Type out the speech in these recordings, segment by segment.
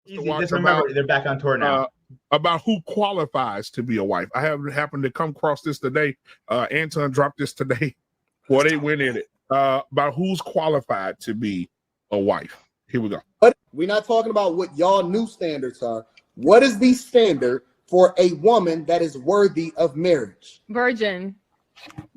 Easy. Just remember, they're back on tour now. About who qualifies to be a wife. I have happened to come across this today. Anton dropped this today. Well, they went in it. About who's qualified to be a wife. Here we go. But we're not talking about what y'all new standards are. What is the standard for a woman that is worthy of marriage? Virgin.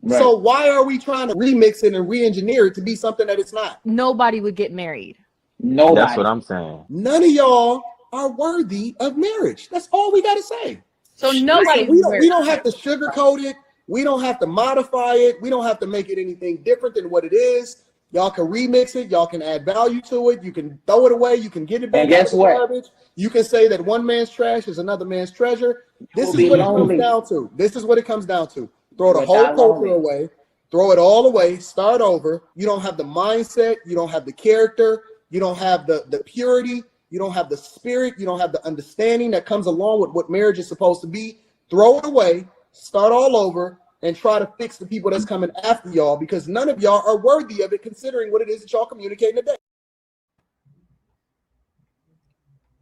Right. So why are we trying to remix it and re-engineer it to be something that it's not? Nobody would get married. Nobody. That's what I'm saying. None of y'all are worthy of marriage. That's all we got to say. So nobody. We don't have to sugarcoat it. We don't have to modify it. We don't have to make it anything different than what it is. Y'all can remix it. Y'all can add value to it. You can throw it away. You can get it back. And guess what? Garbage. You can say that one man's trash is another man's treasure. This is what it comes down to. This is what it comes down to. Throw the whole culture away. Throw it all away. Start over. You don't have the mindset. You don't have the character. You don't have the purity. You don't have the spirit. You don't have the understanding that comes along with what marriage is supposed to be. Throw it away. Start all over. And try to fix the people that's coming after y'all, because none of y'all are worthy of it, considering what it is that y'all communicating today.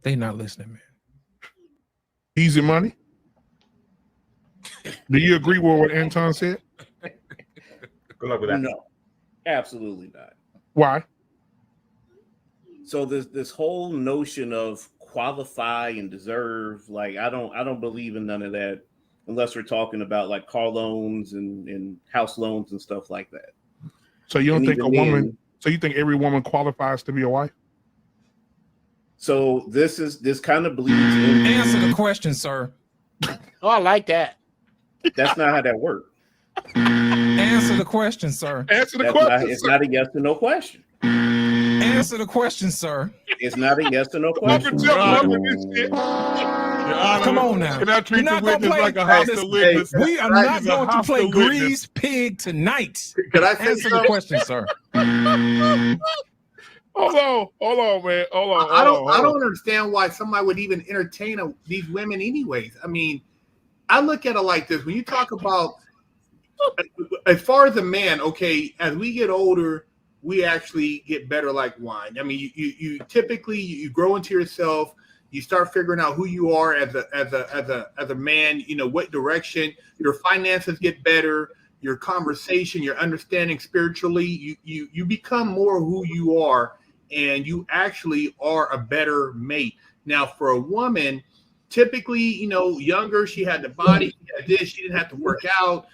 They not listening, man. Easy money. Do you agree with what Anton said? Good luck with that. No, absolutely not. Why? So this whole notion of qualify and deserve, like I don't believe in none of that. Unless we're talking about like car loans and house loans and stuff like that. So you don't think a woman? So you think every woman qualifies to be a wife? So this kind of bleeds in. Answer the question, sir. Oh, I like that. That's not how that works. Answer the question, sir. Answer the question. It's not a yes or no question. Answer the question, sir. It's not a yes or no question. Come on now. Can I treat the witness like a hostile witness? We are not going to play grease pig tonight. Can I say answer the question, sir? Hold on, man. I don't understand why somebody would even entertain these women anyways. I mean, I look at it like this. When you talk about, as far as a man, okay, as we get older, we actually get better like wine. I mean, you typically you grow into yourself. You start figuring out who you are as a man. You know what direction your finances get better. Your conversation, your understanding spiritually. You become more who you are, and you actually are a better mate. Now, for a woman, typically, younger, she had the body, she had this, she didn't have to work out.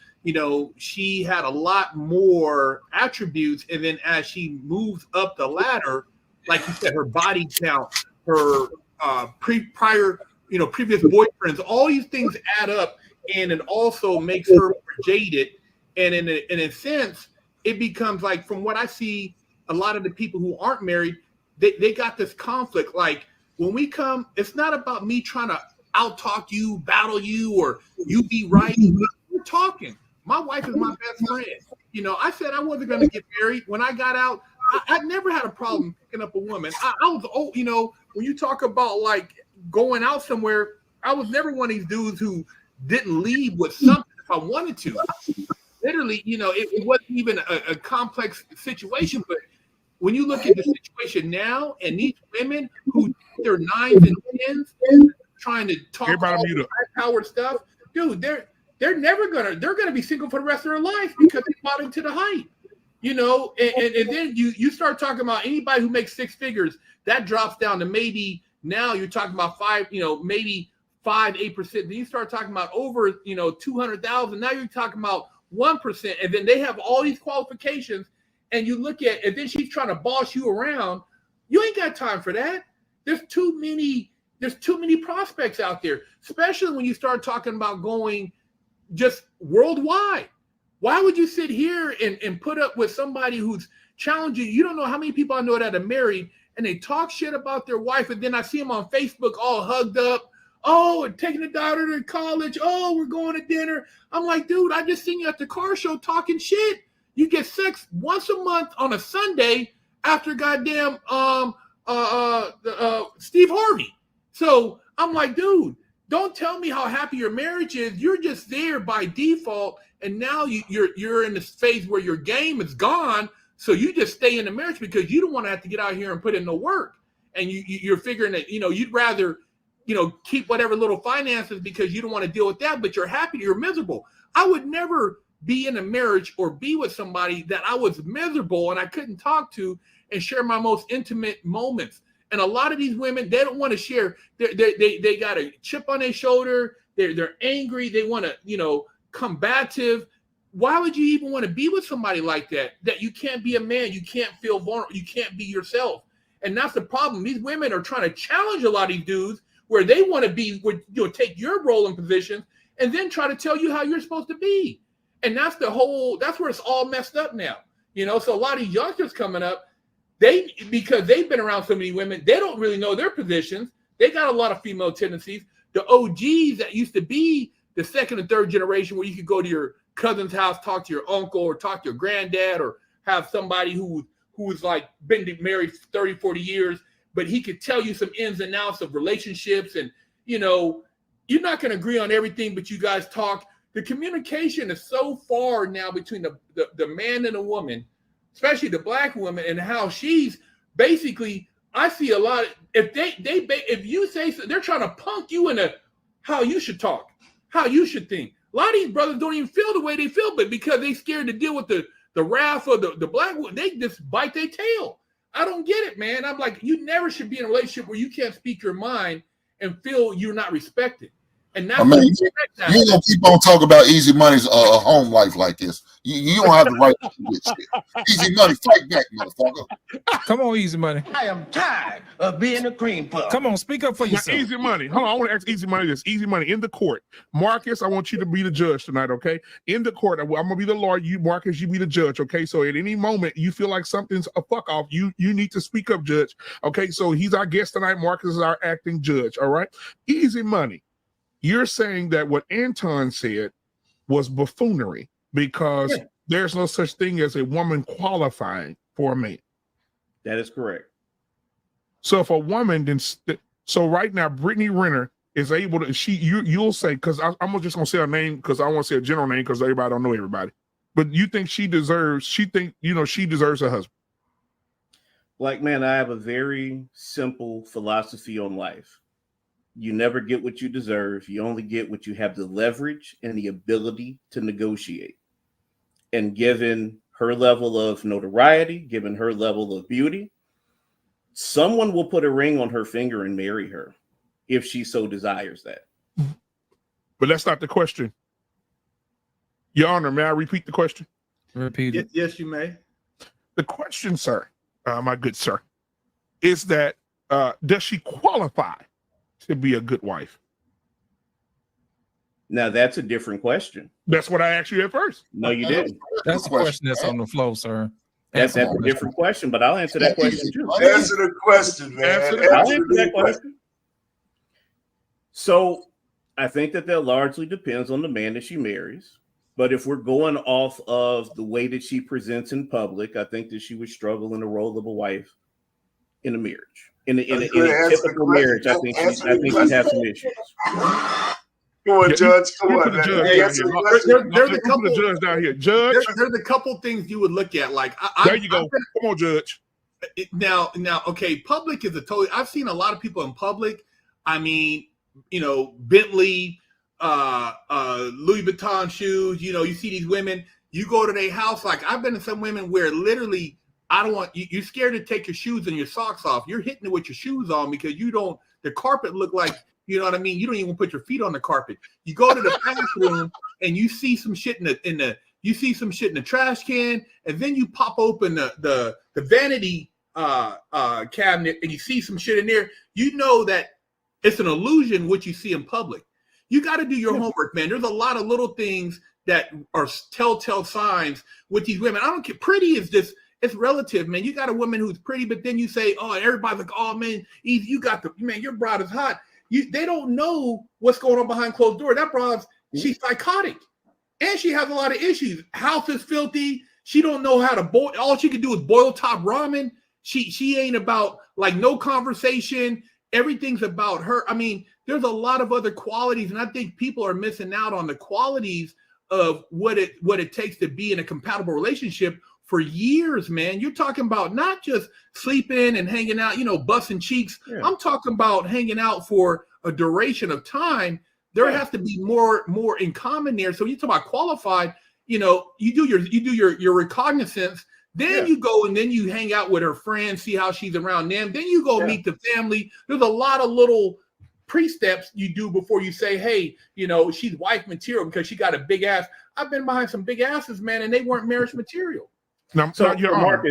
She had a lot more attributes, and then as she moves up the ladder, like you said, her body count, her previous boyfriends, all these things add up, and it also makes her more jaded. And in a sense, it becomes like, from what I see, a lot of the people who aren't married, they got this conflict. Like when we come, it's not about me trying to out-talk you, battle you, or you be right. We're talking. My wife is my best friend. I said I wasn't going to get married. When I got out, I never had a problem picking up a woman. I was, when you talk about like going out somewhere, I was never one of these dudes who didn't leave with something if I wanted to. Literally, it wasn't even a complex situation. But when you look at the situation now, and these women who they're 9s and 10s trying to talk about high-powered stuff, dude, they're gonna be single for the rest of their life because they bought into the hype. And then you start talking about anybody who makes 6 figures, that drops down to maybe, now you're talking about 5, maybe 5-8%. Then you start talking about over, 200,000. Now you're talking about 1%. And then they have all these qualifications, and you look at, and then she's trying to boss you around. You ain't got time for that. There's too many prospects out there, especially when you start talking about going just worldwide. Why would you sit here and put up with somebody who's challenging? You don't know how many people I know that are married and they talk shit about their wife, and then I see them on Facebook all hugged up. Oh, and taking the daughter to college. Oh, we're going to dinner. I'm like, dude, I just seen you at the car show talking shit. You get sex once a month on a Sunday after goddamn Steve Harvey. So I'm like, dude, don't tell me how happy your marriage is. You're just there by default. And now you're in this phase where your game is gone, so you just stay in the marriage because you don't want to have to get out here and put in no work. and you're figuring that, you'd rather, keep whatever little finances because you don't want to deal with that, but you're happy, you're miserable. I would never be in a marriage or be with somebody that I was miserable and I couldn't talk to and share my most intimate moments. And a lot of these women, they don't want to share. They got a chip on their shoulder. They're angry. They want to, combative. Why would you even want to be with somebody like that? That you can't be a man. You can't feel vulnerable. You can't be yourself. And that's the problem. These women are trying to challenge a lot of these dudes where they want to be, take your role and position and then try to tell you how you're supposed to be. And that's where it's all messed up now. So a lot of these youngsters coming up, because they've been around so many women, they don't really know their positions. They got a lot of female tendencies. The OGs that used to be the second and third generation where you could go to your cousin's house, talk to your uncle or talk to your granddad or have somebody who was like been married 30, 40 years, but he could tell you some ins and outs of relationships. And, you're not going to agree on everything, but you guys talk. The communication is so far now between the man and the woman, especially the black woman, and how she's basically, I see a lot. If you say so, they're trying to punk you into how you should talk, how you should think. A lot of these brothers don't even feel the way they feel, but because they're scared to deal with the wrath of the black woman, they just bite their tail. I don't get it, man. I'm like, you never should be in a relationship where you can't speak your mind and feel you're not respected. And that's you ain't gonna keep on talking about Easy Money's home life like this. You don't have the right to do this shit. Easy Money, fight back, motherfucker. Come on, Easy Money. I am tired of being a cream puff. Come on, speak up for yourself. Easy Money. Hold on, I want to ask Easy Money this. Easy Money in the court. Marcus, I want you to be the judge tonight, okay? In the court, I'm gonna be the lawyer. You, Marcus, you be the judge, okay? So at any moment you feel like something's a fuck off, you need to speak up, Judge. Okay, so he's our guest tonight. Marcus is our acting judge. All right, Easy Money. You're saying that what Anton said was buffoonery because there's no such thing as a woman qualifying for a man. That is correct. So if a woman so right now Brittany Renner is able to, you'll say, because I'm just gonna say her name because I want to say a general name because everybody don't know everybody. But you think she deserves a husband? Black man, I have a very simple philosophy on life. You never get what you deserve. You only get what you have the leverage and the ability to negotiate. And given her level of notoriety, given her level of beauty, someone will put a ring on her finger and marry her if she so desires that. But that's not the question. Your Honor, may I repeat the question? Repeat it. Yes, you may. The question, sir, my good sir, is that does she qualify to be a good wife? Now that's a different question. That's what I asked you at first. No, you didn't. That's the question that's on the floor, sir. That's a different question, but I'll answer that question too. Answer the question, man. I'll answer that question. So I think that largely depends on the man that she marries. But if we're going off of the way that she presents in public, I think that she would struggle in the role of a wife in a marriage. In a typical marriage, I think she has some issues. Come on, Judge. Come on, man. There's a couple judge down here. Judge, there's a couple things you would look at. Like, there you go. Come on, Judge. Now, okay. Public is I've seen a lot of people in public. I mean, Bentley, Louis Vuitton shoes. You see these women. You go to their house. Like, I've been to some women where literally, I don't want you're scared to take your shoes and your socks off. You're hitting it with your shoes on because the carpet look like, you know what I mean? You don't even put your feet on the carpet. You go to the bathroom and you see some shit in the trash can, and then you pop open the vanity cabinet and you see some shit in there. You know that it's an illusion what you see in public. You got to do your homework, man. There's a lot of little things that are telltale signs with these women. I don't care. Pretty is just, it's relative, man. You got a woman who's pretty, but then you say, oh, everybody's like, oh, man, you got your broad is hot. They don't know what's going on behind closed doors. That broad, she's psychotic. And she has a lot of issues. House is filthy. She don't know how to boil. All she can do is boil top ramen. She ain't about, like, no conversation. Everything's about her. I mean, there's a lot of other qualities, and I think people are missing out on the qualities of what it takes to be in a compatible relationship for years, man. You're talking about not just sleeping and hanging out, busting cheeks. Yeah. I'm talking about hanging out for a duration of time. There has to be more in common there. So you talk about qualified, you do your recognizance. Then you go and then you hang out with her friends, see how she's around them. Then you go meet the family. There's a lot of little pre-steps you do before you say, hey, she's wife material because she got a big ass. I've been behind some big asses, man, and they weren't marriage material. Now, Your Honor,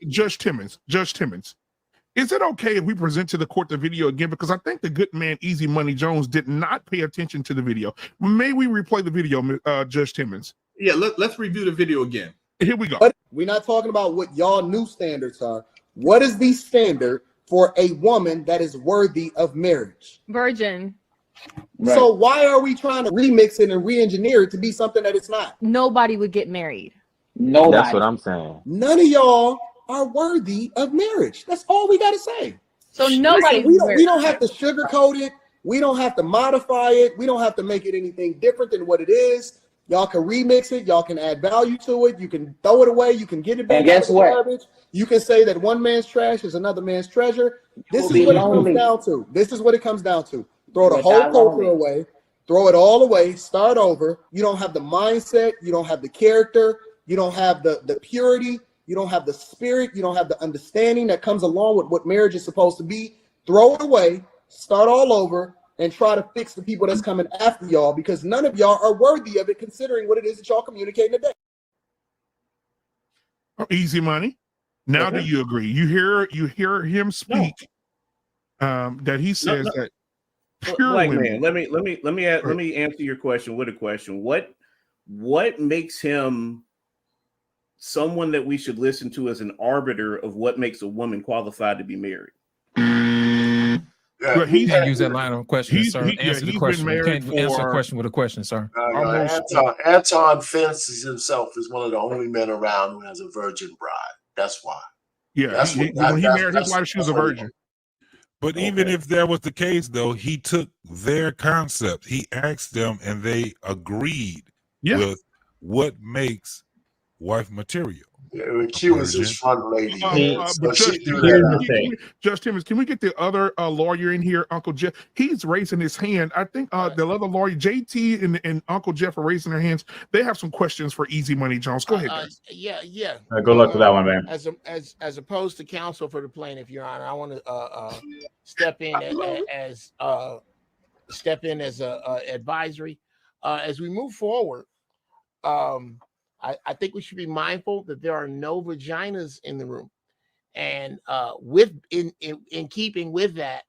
Judge Timmons, is it okay if we present to the court the video again? Because I think the good man, Easy Money Jones, did not pay attention to the video. May we replay the video, Judge Timmons? Yeah, let's review the video again. Here we go. But we're not talking about what y'all new standards are. What is the standard for a woman that is worthy of marriage? Virgin. Right. So why are we trying to remix it and re-engineer it to be something that it's not? Nobody would get married. Nobody. That's what I'm saying. None of y'all are worthy of marriage. That's all we got to say. So nobody. We don't have to sugarcoat it. We don't have to modify it. We don't have to make it anything different than what it is. Y'all can remix it. Y'all can add value to it. You can throw it away. You can get it back. And guess what? Garbage. You can say that one man's trash is another man's treasure. This is what it comes down to. This is what it comes down to. Throw the whole culture away. Throw it all away. Start over. You don't have the mindset. You don't have the character. You don't have the purity. You don't have the spirit. You don't have the understanding that comes along with what marriage is supposed to be. Throw it away. Start all over. And try to fix the people that's coming after y'all, because none of y'all are worthy of it, considering what it is that y'all communicating today. Easy Money. Now, do you agree? You hear him speak that he says that pure women. Man, let me answer your question with a question. What makes him someone that we should listen to as an arbiter of what makes a woman qualified to be married? Yeah, you can't use that line of question, sir. Answer the question. You can't answer a question with a question, sir. Anton fences himself as one of the only men around who has a virgin bride. That's why. Yeah, when he married his wife, she was a virgin. But even if that was the case, though, he took their concept. He asked them, and they agreed with what makes wife material. Yeah, Q is his front lady. Judge Timmons, can we get the other lawyer in here, Uncle Jeff? He's raising his hand. I think the other lawyer, JT and Uncle Jeff, are raising their hands. They have some questions for Easy Money Jones. Go ahead, guys. Good luck with that one, man. As opposed to counsel for the plaintiff, Your Honor, I want to step in as a advisory as we move forward. I think we should be mindful that there are no vaginas in the room, and in keeping with that,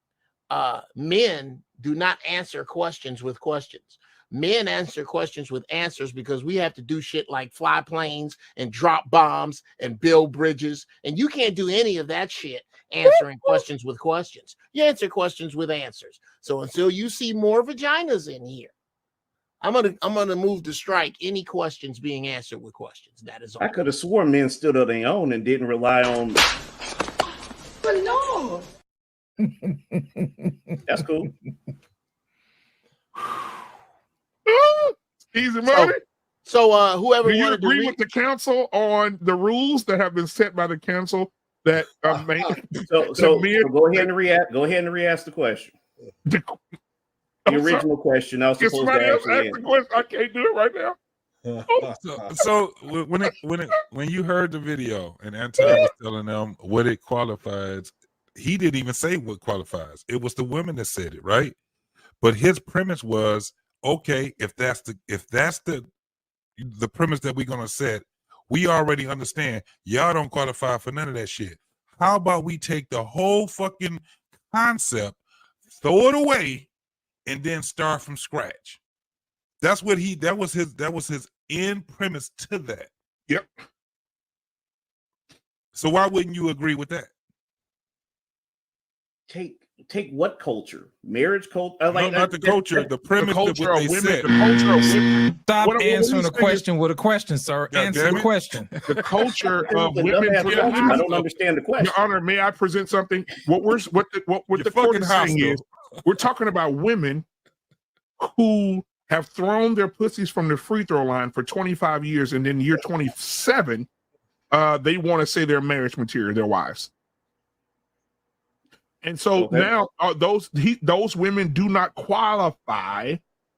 men do not answer questions with questions. Men answer questions with answers because we have to do shit like fly planes and drop bombs and build bridges, and you can't do any of that shit answering questions with questions. You answer questions with answers. So until you see more vaginas in here, I'm gonna move to strike any questions being answered with questions. That is all. I could have sworn men stood on their own and didn't rely on. But no. That's cool. Easy Money. So whoever do you agree with the council on the rules that have been set by the council that so go ahead and react. Go ahead and re-ask the question. The original question. I was supposed to ask the question. I can't do it right now. So when you heard the video and Anton was telling them what it qualifies, he didn't even say what qualifies. It was the women that said it, right? But his premise was, okay, if that's the premise that we're gonna set, we already understand y'all don't qualify for none of that shit. How about we take the whole fucking concept, throw it away, and then start from scratch? That was his end premise to that. Yep. So why wouldn't you agree with that? Take what culture? Marriage culture? Not the culture. The premise of what they said. The culture of women. Stop answering a question with a question, sir. Answer the question. The culture of women. I don't understand the question. Your Honor, may I present something? What the court is saying is, we're talking about women who have thrown their pussies from the free throw line for 25 years, and then year 27, they want to say they're marriage material, their wives. And so now those women do not qualify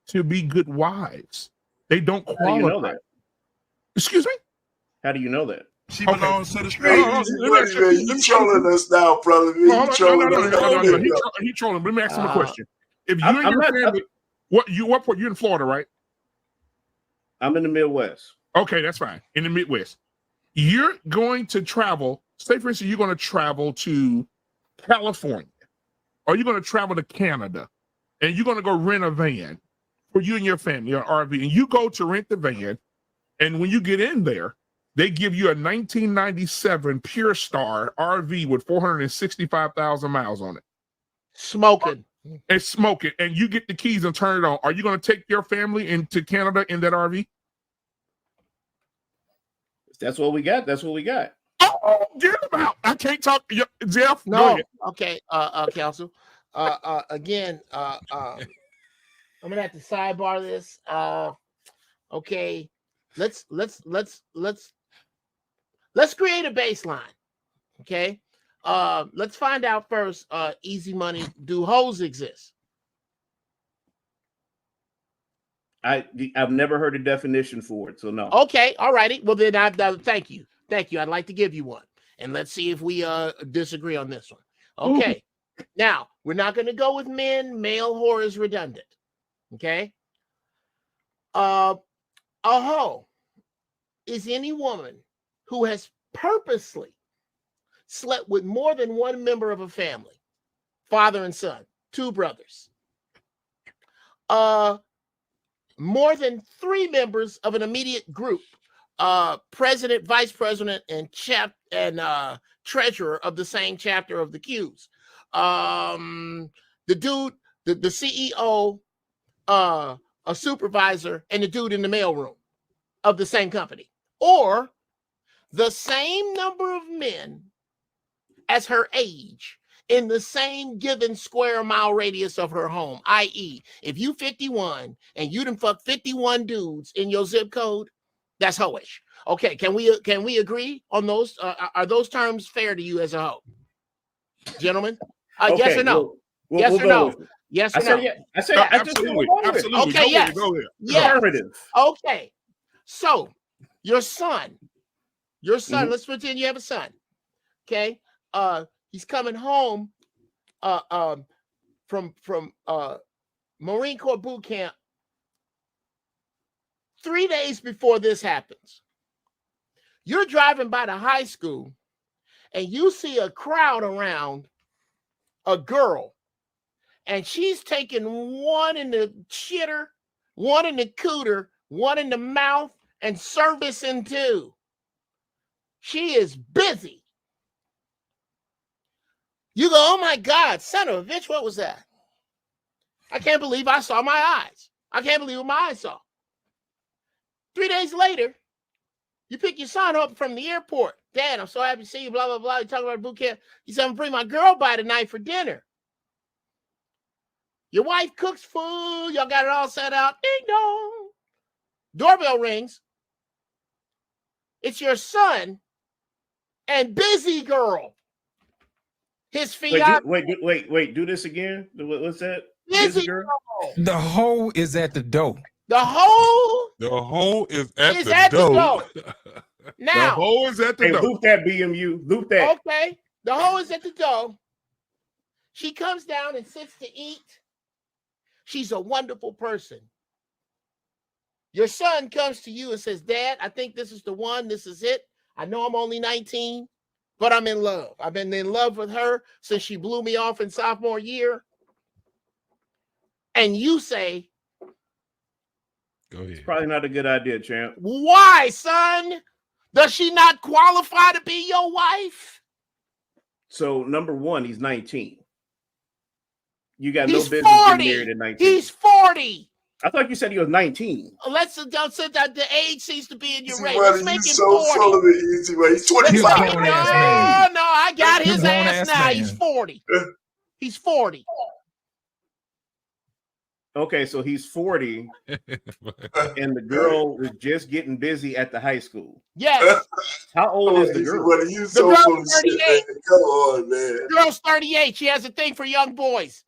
to be good wives. They don't qualify. How do you know that? Excuse me? How do you know that? She belongs to the street. You trolling us now, brother. No, he trolling. Let me ask him a question. If you and your family, what part? You're in Florida, right? I'm in the Midwest. Okay, that's fine. In the Midwest. You're going to travel, say for instance, you're going to travel to California, or you're going to travel to Canada, and you're going to go rent a van for you and your family, or RV, and you go to rent the van, and when you get in there, they give you a 1997 Pure Star RV with 465,000 miles on it. Smoking. It's smoking, and you get the keys and turn it on. Are you going to take your family into Canada in that RV? That's what we got. That's what we got. Oh, get him out. I can't talk. Jeff, no. Okay, counsel. Again, I'm gonna have to sidebar this. Okay, let's create a baseline. Okay, let's find out first. Easy money. Do hoes exist? I've never heard a definition for it, so no. Okay, all righty. Well, then thank you. I'd like to give you one, and let's see if we disagree on this one. Okay. Ooh. Now we're not going to go with men. Male whore is redundant. Okay. A hoe is any woman who has purposely slept with more than one member of a family, father and son, two brothers. More than three members of an immediate group, president, vice president, and treasurer of the same chapter of the Qs. The dude, the CEO, a supervisor, and the dude in the mailroom of the same company. Or the same number of men as her age in the same given square mile radius of her home, i.e., if you 51 and you done fuck 51 dudes in your zip code, that's hoish. Okay, can we agree on those? Are those terms fair to you as a hoe, gentlemen? Okay, yes or no? Yes or no? Yes or no? I said absolutely. Okay, yes. Yes. Okay, so your son. Let's pretend you have a son. Okay, he's coming home from Marine Corps boot camp 3 days before this happens. You're driving by the high school and you see a crowd around a girl, and she's taking one in the shitter, one in the cooter, one in the mouth, and servicing two. She is busy. You go, oh my God, son of a bitch, what was that? I can't believe I saw my eyes. I can't believe what my eyes saw. 3 days later, you pick your son up from the airport. Dad, I'm so happy to see you, blah, blah, blah. You talking about boot camp. He said, I'm bring my girl by tonight for dinner. Your wife cooks food. Y'all got it all set out. Ding dong. Doorbell rings. It's your son and busy girl. His fiance. Wait. Do this again. What's that? Busy girl. The hoe is at the door. The hoe is at the door. Now, the hoe is at the door. Loop that BMU. Loop that. Okay. The hoe is at the door. She comes down and sits to eat. She's a wonderful person. Your son comes to you and says, Dad, I think this is the one. This is it. I know I'm only 19, but I'm in love. I've been in love with her since she blew me off in sophomore year. And you say, go ahead. It's probably not a good idea, champ. Why, son? Does she not qualify to be your wife? So, number one, he's 19. You got he's no business 40. getting married at 19. He's 40. I thought you said he was 19. Let's don't say that the age seems to be in your range. Let's make him 40. He's 25. No, I got his ass now. He's 40. He's 40. Okay, so he's 40, and the girl was just getting busy at the high school. Yes. How old is the girl? What are you The so girl's full of shit, 38. man? Come on, man. The girl's 38. She has a thing for young boys.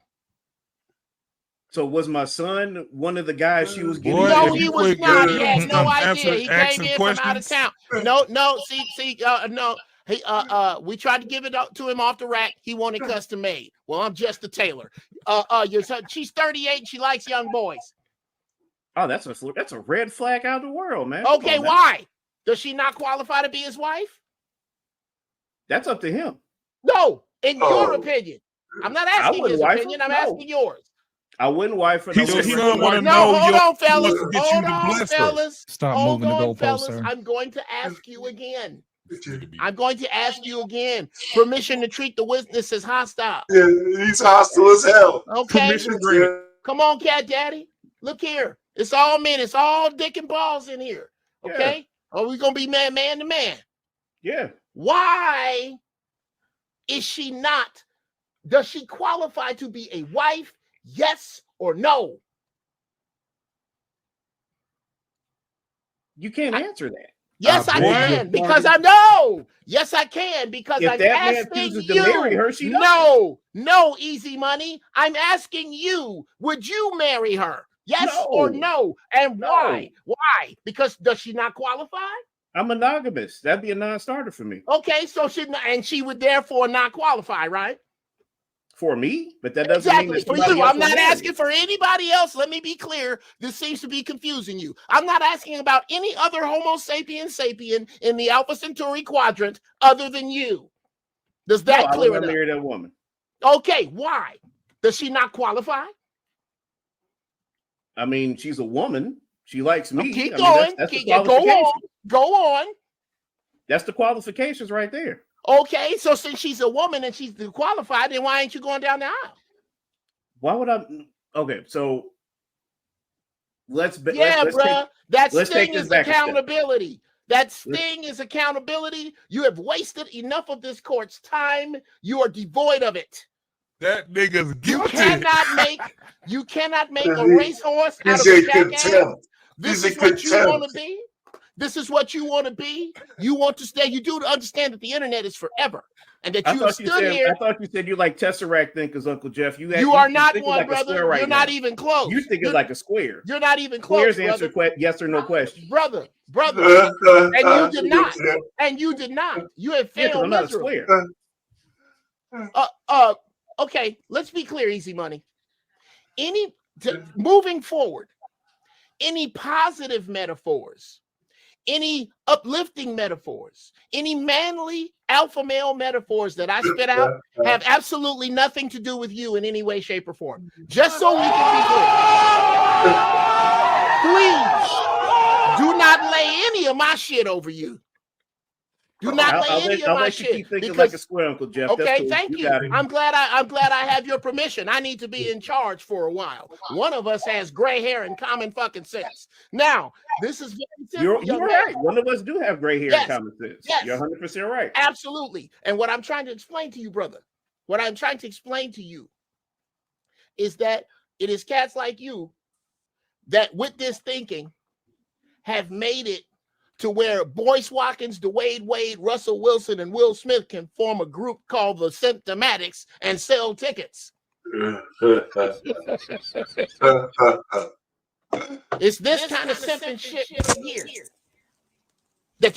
So was my son one of the guys she was getting? Boy, No, if he you was quit not. getting He had no answer- idea. He asking came in from out of questions. town. No. No. He we tried to give it up to him off the rack. He wanted custom made. Well, I'm just a tailor. Your son, she's 38. And she likes young boys. Oh, that's a red flag out of the world, man. Okay, Come on, why? Does she not qualify to be his wife? That's up to him. No, in Oh. your opinion. I'm not asking wouldn't his wife opinion. him. I'm No. asking yours. I wouldn't wife her. He no said he different. don't wanna No, know hold your- on, fellas. wants to get you Hold to on, bless her. fellas. Stop Hold moving the on, goalposts, fellas. sir. I'm going to ask you again. I'm going to ask you again. Permission to treat the witness as hostile. Yeah, he's hostile as hell. Okay. Permission granted. Come on, Cat Daddy. Look here. It's all men. It's all dick and balls in here. Okay. Are we gonna be man to man? Yeah. Why is she not? Does she qualify to be a wife? Yes or no? You can't answer that. Yes, I boy. can because I know. Yes, I can because If I'm that man asking chooses you. to marry her, she No, Easy Money. I'm asking you. Would you marry her? Yes or no? And why? Why? Because does she not qualify? I'm monogamous. That'd be a non-starter for me. Okay, so she would therefore not qualify, right? For me, but that doesn't Exactly mean that for somebody you. else I'm will not marry asking for anybody else. Let me be clear. This seems to be confusing you. I'm not asking about any other Homo sapien in the Alpha Centauri quadrant other than you. Does that I clear would it not up? marry that woman. Okay, why? Does she not qualify? I mean, she's a woman. She likes me. Keep I going. mean, that's the Go on. Go on. That's the qualifications right there. Okay, so since she's a woman and she's qualified, then why ain't you going down the aisle? Why would I? Okay, so let's That let's take sting this is back a step. accountability. That sting is accountability. You have wasted enough of this court's time. You are devoid of it. That nigga's guilty. You cannot make a racehorse out of a jackass. This is what you want to be. This is what you want to be. You want to stay. You do understand that the internet is forever, and that you have stood here. I thought you said you like Tesseract thinkers, Uncle Jeff. You are not one, like brother. Right you're now. not even close. You think it's like a square. You're not even close. Squares answer yes or no question. brother. And you did not. And you did not. You have failed I'm not a miserably. square. Okay, let's be clear, Easy Money. Moving forward, any positive metaphors, any uplifting metaphors, any manly alpha male metaphors that I spit out have absolutely nothing to do with you in any way, shape, or form. Just so we can be clear. Please do not lay any of my shit over you. Do not lay any of my shit. Keep thinking like a square, Uncle Jeff. Okay, cool. thank you. I'm glad I have your permission. I need to be in charge for a while. One of us has gray hair and common fucking sense. Now, this is very simple. You're right. One of us do have gray hair and common sense. Yes. You're 100% right. Absolutely. And what I'm trying to explain to you, brother, is that it is cats like you that with this thinking have made it to where Boyce Watkins, Dwayne Wade, Russell Wilson, and Will Smith can form a group called the Symptomatics and sell tickets. It's this kind of simping shit here that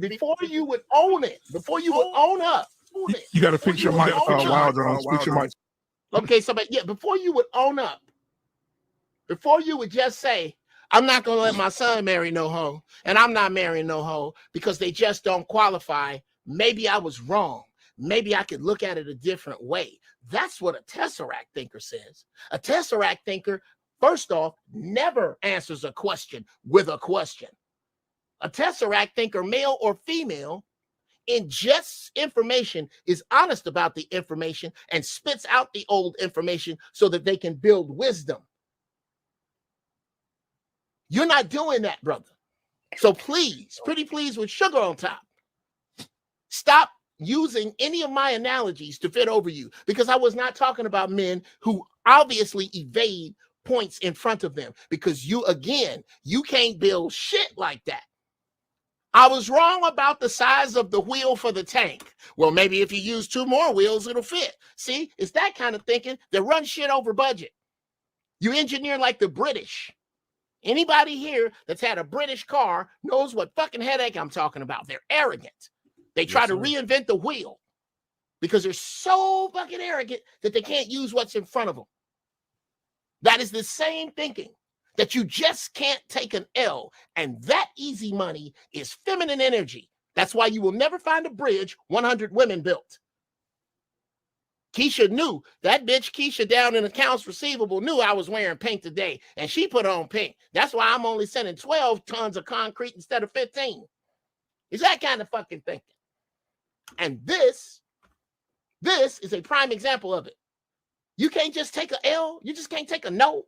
before you would own it, before you would own up. You got to fix your mic, Wilder. Fix your mic. Okay, so before you would own up, before you would just say, I'm not going to let my son marry no hoe, and I'm not marrying no hoe because they just don't qualify. Maybe I was wrong. Maybe I could look at it a different way. That's what a Tesseract thinker says. A Tesseract thinker, first off, never answers a question with a question. A Tesseract thinker, male or female, ingests information, is honest about the information, and spits out the old information so that they can build wisdom. You're not doing that, brother. So please, pretty please with sugar on top, stop using any of my analogies to fit over you, because I was not talking about men who obviously evade points in front of them, because you can't build shit like that. I was wrong about the size of the wheel for the tank. Well, maybe if you use 2 more wheels, it'll fit. See, it's that kind of thinking that runs shit over budget. You engineer like the British. Anybody here that's had a British car knows what fucking headache I'm talking about. They're arrogant. They try to reinvent the wheel because they're so fucking arrogant that they can't use what's in front of them. That is the same thinking, that you just can't take an L. And that easy money is feminine energy. That's why you will never find a bridge 100 women built. Keisha knew, that bitch Keisha down in accounts receivable knew I was wearing pink today, and she put on pink. That's why I'm only sending 12 tons of concrete instead of 15. It's that kind of fucking thinking. And this is a prime example of it. You can't just take a L. You just can't take a no.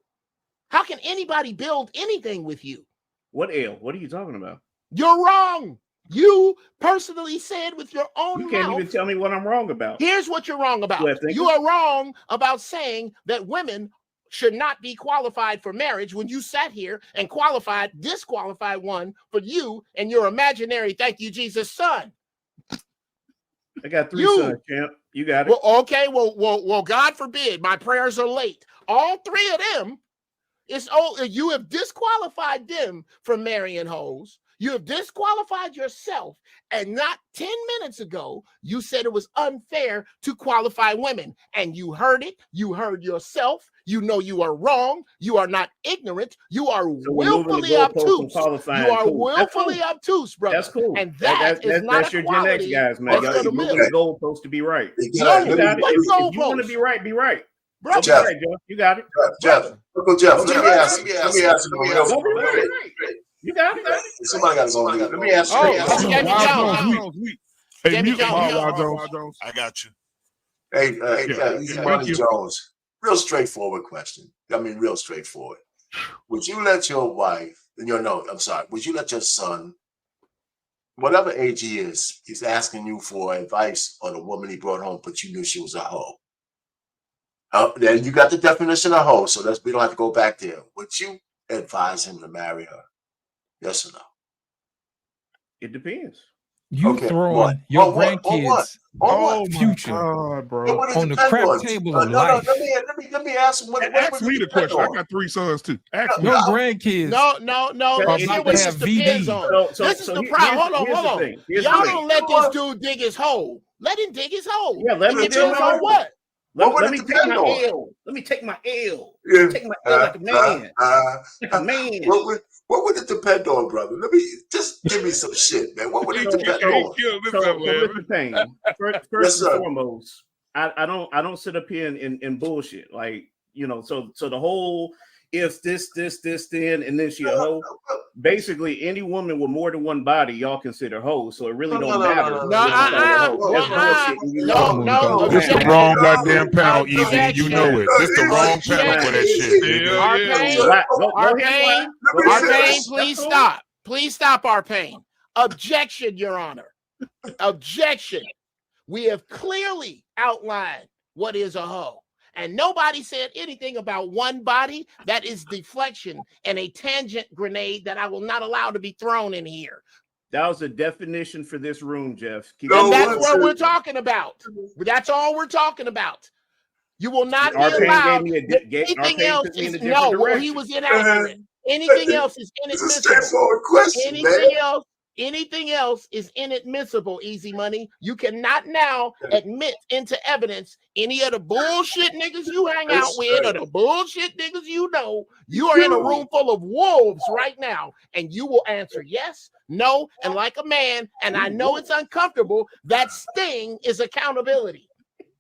How can anybody build anything with you? What L? What are you talking about? You're wrong. You personally said with your own mouth. You can't even tell me what I'm wrong about. Here's what you're wrong about. You are wrong about saying that women should not be qualified for marriage when you sat here and disqualified one for you and your imaginary, thank you, Jesus, son. I got 3 sons, champ. You got it. Well, okay. Well, God forbid, my prayers are late. All 3 of them, you have disqualified them from marrying hoes. You have disqualified yourself, and not 10 minutes ago, you said it was unfair to qualify women, and you heard it. You heard yourself. You know you are wrong. You are not ignorant. You are willfully obtuse. You are willfully obtuse, brother. That's cool. And that's not your a quality. Gen X guys, man. Y'all moving the goalpost to be right. No, if you want to be right, be right. Bro, Jeff, right, Joe. You got it. Jeff, Uncle Jeff, let me ask you. You got it. Somebody got to go. Let me ask you. Hey, mute Jones. I got you. Hey, Money Jones. Real straightforward question. I mean, real straightforward. Would you let your wife, would you let your son, whatever age he is, he's asking you for advice on a woman he brought home, but you knew she was a hoe? Then you got the definition of hoe, so we don't have to go back there. Would you advise him to marry her? Yes or no? It depends. You throwing your grandkids' future bro. on the crap table of life. Let me ask him. Ask me the question. I got 3 sons too. Ask me. Your grandkids. No. This is the problem. Hold on. Y'all don't let this dude dig his hole. Let him dig his hole. Yeah, let me dig his hole. What? Let me take my L. Let me take my L. Take my L like a man. Like a man. What would it depend on, brother? Let me just give me some shit, man. What would it depend on? First and foremost, I don't sit up here and bullshit. Like, so the whole if this, then, and then she a hoe. Basically, any woman with more than one body, y'all consider hoes. So it really don't matter. No. This the wrong goddamn panel, Easy. You know it. This the wrong panel for that shit. Arcane, please stop. Please stop, Arcane. Objection, Your Honor. Objection. We have clearly outlined what is a hoe. And nobody said anything about one body. That is deflection and a tangent grenade that I will not allow to be thrown in here. That was a definition for this room, Jeff. And that's what we're talking about. That's all we're talking about. You will not be allowed. Anything else is no. He was inaccurate. Anything else is inadmissible. Anything else is inadmissible, Easy Money. You cannot now admit into evidence any of the bullshit niggas you hang out with or the bullshit niggas you know. You are in a room full of wolves right now, and you will answer yes, no, and like a man, and I know it's uncomfortable, that sting is accountability.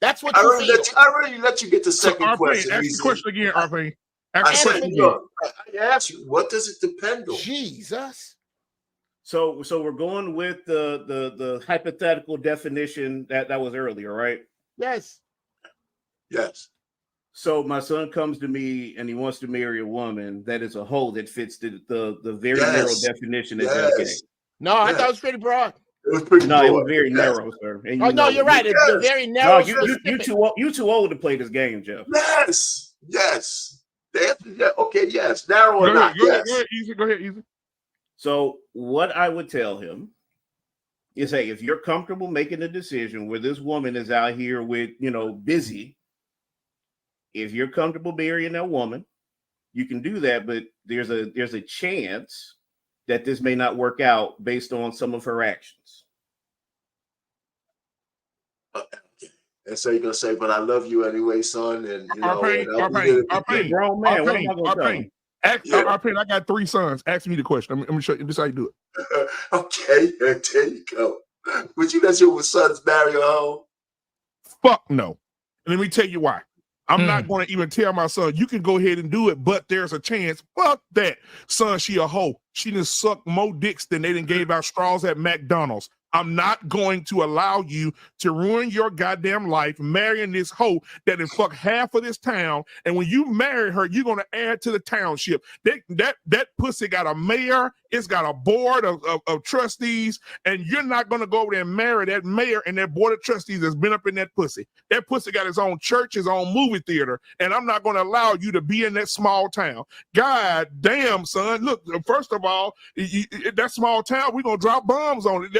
That's what you feel. I already let you get the second question. Ask the question again, Arvin. I asked you, what does it depend on? Jesus. So we're going with the hypothetical definition that was earlier, right? Yes. So my son comes to me and he wants to marry a woman that is a hoe that fits the very narrow definition that Jeff gave. No, I thought it was pretty broad. It was pretty. No, it was very narrow, sir. And oh no, you're right. It's very narrow. No, you too old to play this game, Jeff. Yes. Okay, yes. Narrow or not? Go ahead, Easy. So what I would tell him is, hey, if you're comfortable making a decision where this woman is out here with, busy, if you're comfortable marrying that woman, you can do that. But there's a chance that this may not work out based on some of her actions. And so you're gonna say, "But I love you anyway, son." And Arpain, grown man. What am I gonna tell him? Arpain, I got 3 sons. Ask me the question. I'm gonna show you this how you do it. Okay, there you go. Would you let your sons marry a hoe? Fuck no. Let me tell you why. I'm not going to even tell my son, you can go ahead and do it, but there's a chance. Fuck that. Son, she a hoe. She done sucked more dicks than they done gave out straws at McDonald's. I'm not going to allow you to ruin your goddamn life marrying this hoe that done fuck half of this town. And when you marry her, you're going to add to the township. That pussy got a mayor. It's got a board of trustees. And you're not going to go over there and marry that mayor and that board of trustees that's been up in that pussy. That pussy got his own church, his own movie theater. And I'm not going to allow you to be in that small town. God damn, son. Look, first of all, that small town, we're going to drop bombs on it.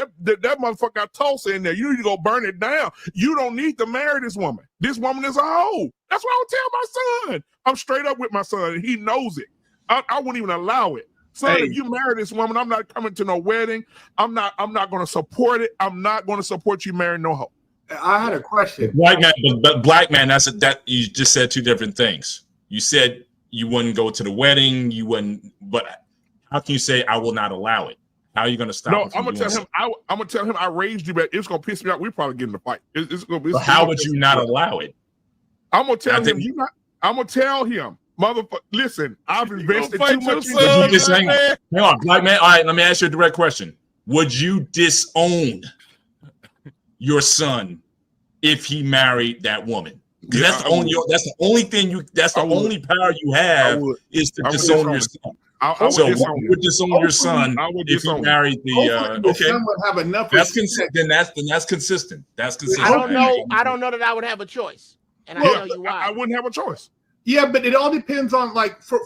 That motherfucker got Tulsa in there. You need to go burn it down. You don't need to marry this woman. This woman is a hoe. That's what I would tell my son. I'm straight up with my son, and he knows it. I wouldn't even allow it. Son, if you marry this woman, I'm not coming to no wedding. I'm not going to support it. I'm not going to support you marrying no hoe. I had a question. Black man, that you just said 2 different things. You said you wouldn't go to the wedding. You wouldn't. But how can you say I will not allow it? How are you going to stop? No, I'm gonna tell him. I'm gonna tell him I raised you, but it's gonna piss me off. We probably get in a fight. How would you not allow it? I'm gonna tell him. I'm gonna tell him, motherfucker. Listen, I've invested too much. Hang on, black man. All right, let me ask you a direct question. Would you disown your son if he married that woman? Because that's the only thing that's the only power you have is to disown your son. So you would disown your son if he married the okay. Would have enough that's consistent. Then that's consistent. That's consistent. I don't know that I would have a choice, and I tell you why. I wouldn't have a choice. Yeah, but it all depends on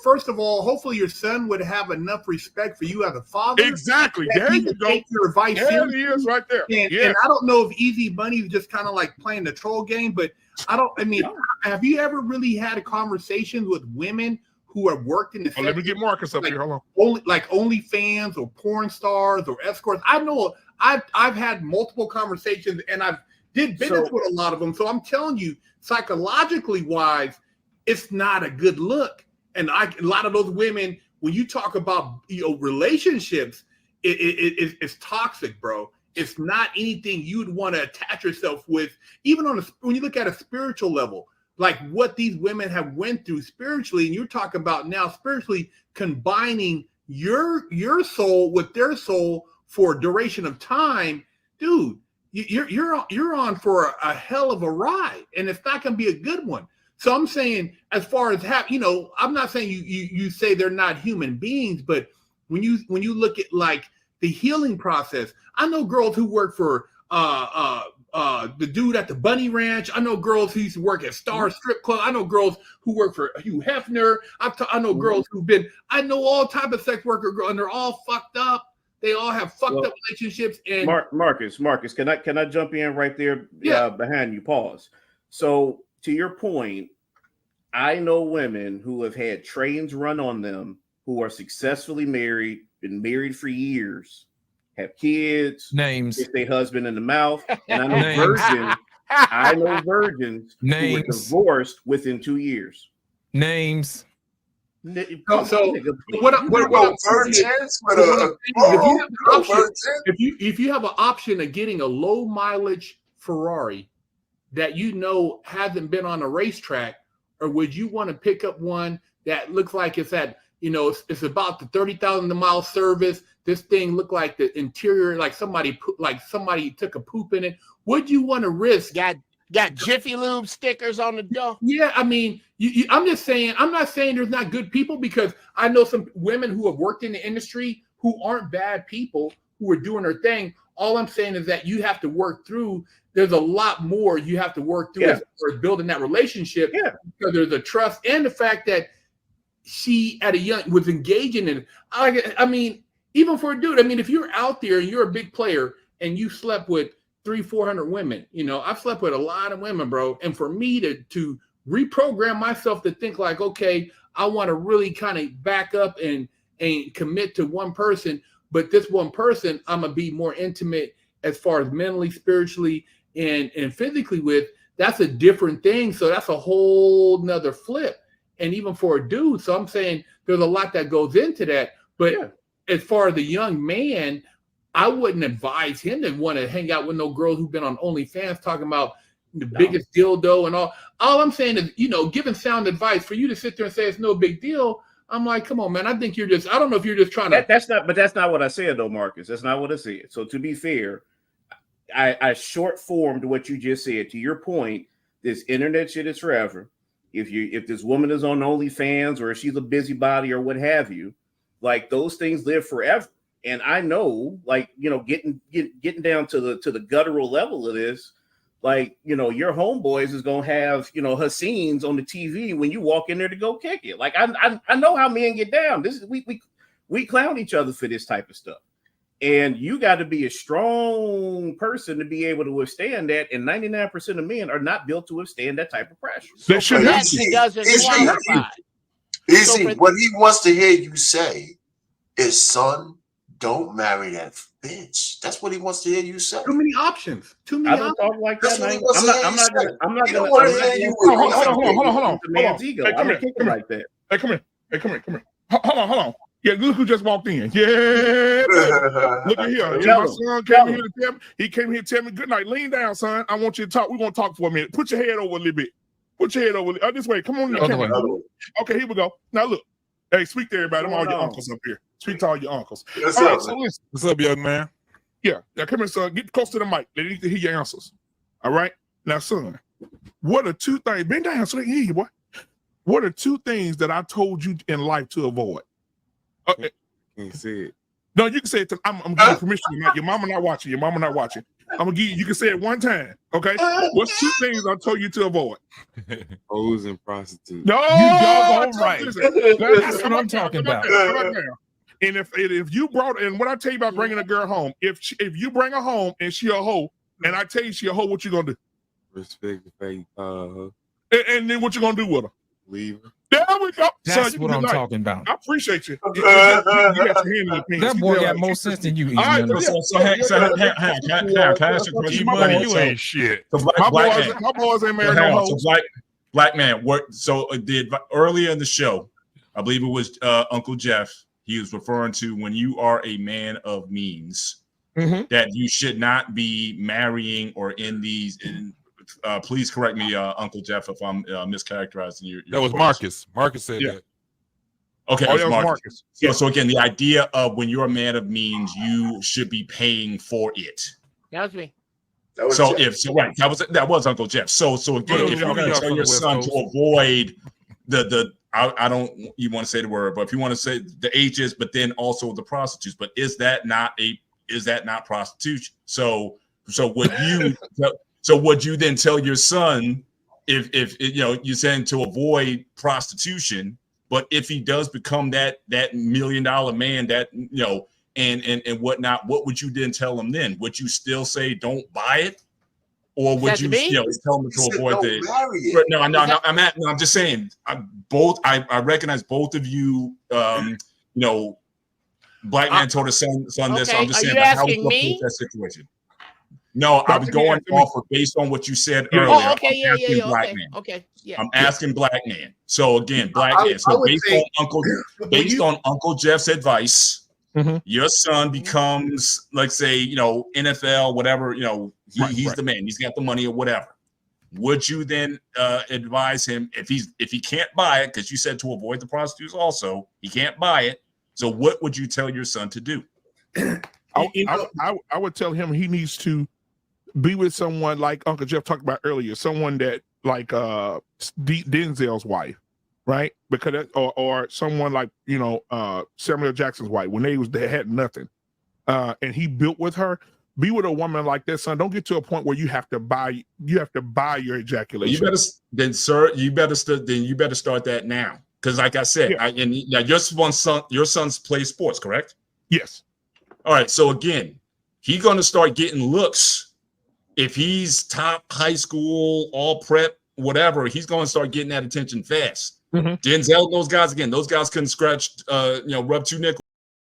first of all, hopefully your son would have enough respect for you as a father. Exactly. There you go. Take your advice. There he is, right there. And I don't know if Easy Money is just kind of like playing the troll game, but have you ever really had a conversation with women who have worked in the let me get Marcus up here. Hold on. OnlyFans or porn stars or escorts. I know I've had multiple conversations and I've did business with a lot of them. So I'm telling you, psychologically wise, it's not a good look. And a lot of those women, when you talk about relationships, it's toxic, bro. It's not anything you'd want to attach yourself with, even when you look at a spiritual level. Like what these women have went through spiritually, and you're talking about now spiritually combining your soul with their soul for a duration of time, dude. You're on for a hell of a ride, and it's not going to be a good one. So I'm saying, as far as I'm not saying you say they're not human beings, but when you look at like the healing process, I know girls who work for the dude at the Bunny Ranch. I know girls who used to work at Star Strip Club. I know girls who work for Hugh Hefner. I know girls I know all type of sex worker girls, and they're all fucked up. They all have fucked up relationships. And Marcus, can I jump in right there? Yeah. Behind you. Pause. So to your point, I know women who have had trains run on them who are successfully married, been married for years, have kids, names, hit their husband in the mouth, and I know virgins who were divorced within 2 years. Names. If you have an option of getting a low mileage Ferrari that hasn't been on a racetrack, or would you want to pick up one that looks like it's at it's about the 30,000 mile service? This thing looked like the interior, like somebody took a poop in it. Would you want to risk? Got Jiffy Lube stickers on the door. Yeah, I mean, I'm just saying. I'm not saying there's not good people, because I know some women who have worked in the industry who aren't bad people, who are doing their thing. All I'm saying is that you have to work through. There's a lot more you have to work through as far as building that relationship. Yeah. Because there's a trust and the fact that she at a young was engaging in it. I mean, even for a dude, I mean, if you're out there and you're a big player and you slept with 300-400 women, you know, I've slept with a lot of women, bro. And for me to reprogram myself to think like, okay, I want to really kind of back up and commit to one person, but this one person I'm gonna be more intimate as far as mentally, spiritually, and physically with. That's a different thing. So that's a whole nother flip. And even for a dude, so I'm saying there's a lot that goes into that. But as far as the young man, I wouldn't advise him to want to hang out with no girls who've been on OnlyFans talking about the biggest dildo and all. All I'm saying is, you know, giving sound advice. For you to sit there and say it's no big deal, I'm like, come on, man. I think you're just, I don't know if you're just trying to. That's not what I said, though, Marcus. That's not what I said. So to be fair, I short formed what you just said. To your point, this internet shit is forever. If this woman is on OnlyFans or if she's a busybody or what have you, like those things live forever. And I know, like, you know, getting down to the guttural level of this, like, you know, your homeboys is gonna have, you know, her scenes on the TV when you walk in there to go kick it. Like I know how men get down. This is we clown each other for this type of stuff. And you got to be a strong person to be able to withstand that. And 99% of men are not built to withstand that type of pressure. They should what he wants to hear you say is, son, don't marry that bitch. That's what he wants to hear you say. Too many options. Too many options. Talk like That's that. I'm not gonna hold on. Man's ego. Hey, come here. Like that. Hey, come here. Hold on. Yeah, look who just walked in. Yeah. Look at here. My son came here to tell me. He came here to tell me, good night. Lean down, son. I want you to talk. We're going to talk for a minute. Put your head over a little bit. This way. Come on. Okay, here we go. Now, look. Hey, speak to everybody. I'm all your uncles up here. Speak to all your uncles. What's up, young man? Yeah. Now, come here, son. Get close to the mic. They need to hear your answers. All right? Now, son, what are two things? Bend down so they can hear you, boy. What are two things that I told you in life to avoid? Can you say it? No, you can say it. I'm giving you permission tonight. Your mama not watching. I'm gonna give you. You can say it one time. Okay. What's two things I told you to avoid? Hoes and prostitutes. No, you right. That's what I'm talking about. And if you brought, and what I tell you about bringing a girl home, if you bring her home and she a hoe, and I tell you she a hoe, what you gonna do? Respect the fact you call her. And then what you gonna do with her? Leave her. There we go. That's son, what I'm talking about. I appreciate you. You got your hand in the pants. That boy got more sense than you. All right, so can I ask you a question? You ain't shit. My boys ain't married no hoes. So black man. So earlier in the show, I believe it was Uncle Jeff. He was referring to when you are a man of means, that you should not be marrying or in these. Please correct me, Uncle Jeff, if I'm mischaracterizing your that was words. Marcus said that. Okay, it was Marcus. So again, the idea of when you're a man of means, you should be paying for it. That was me. That was Uncle Jeff. So again, if you're going to tell your son to avoid I don't you want to say the word, but if you want to say the H's, but then also the prostitutes, but is that not prostitution? So would you? So would you then tell your son if you know you're saying to avoid prostitution, but if he does become that $1 million man, that you know, and whatnot, what would you then tell him then? Would you still say don't buy it, or would you tell him to avoid the? No, I'm just saying. I recognize both of you. You know, black man told his son this. So I'm just saying how would you approach that situation? No, I was going off of based on what you said earlier. Oh, okay, I'm asking black man. So again, black man. So based on Uncle Jeff's advice, your son becomes, like, say, you know, NFL, whatever. You know, he's the man. He's got the money or whatever. Would you then advise him if he can't buy it, because you said to avoid the prostitutes also, he can't buy it. So what would you tell your son to do? I would tell him he needs to be with someone like Uncle Jeff talked about earlier, someone that like Denzel's wife, right? Because or someone like, you know, Samuel Jackson's wife, when they had nothing, and he built with her. be with a woman like that, son. Don't get to a point where you have to buy your ejaculation. You better then, sir. You better start that now, because like I said, now your son's play sports, correct? Yes. All right. So again, he's going to start getting looks if he's top high school, all prep, whatever. He's going to start getting that attention fast. Denzel, those guys couldn't scratch, rub two nickels.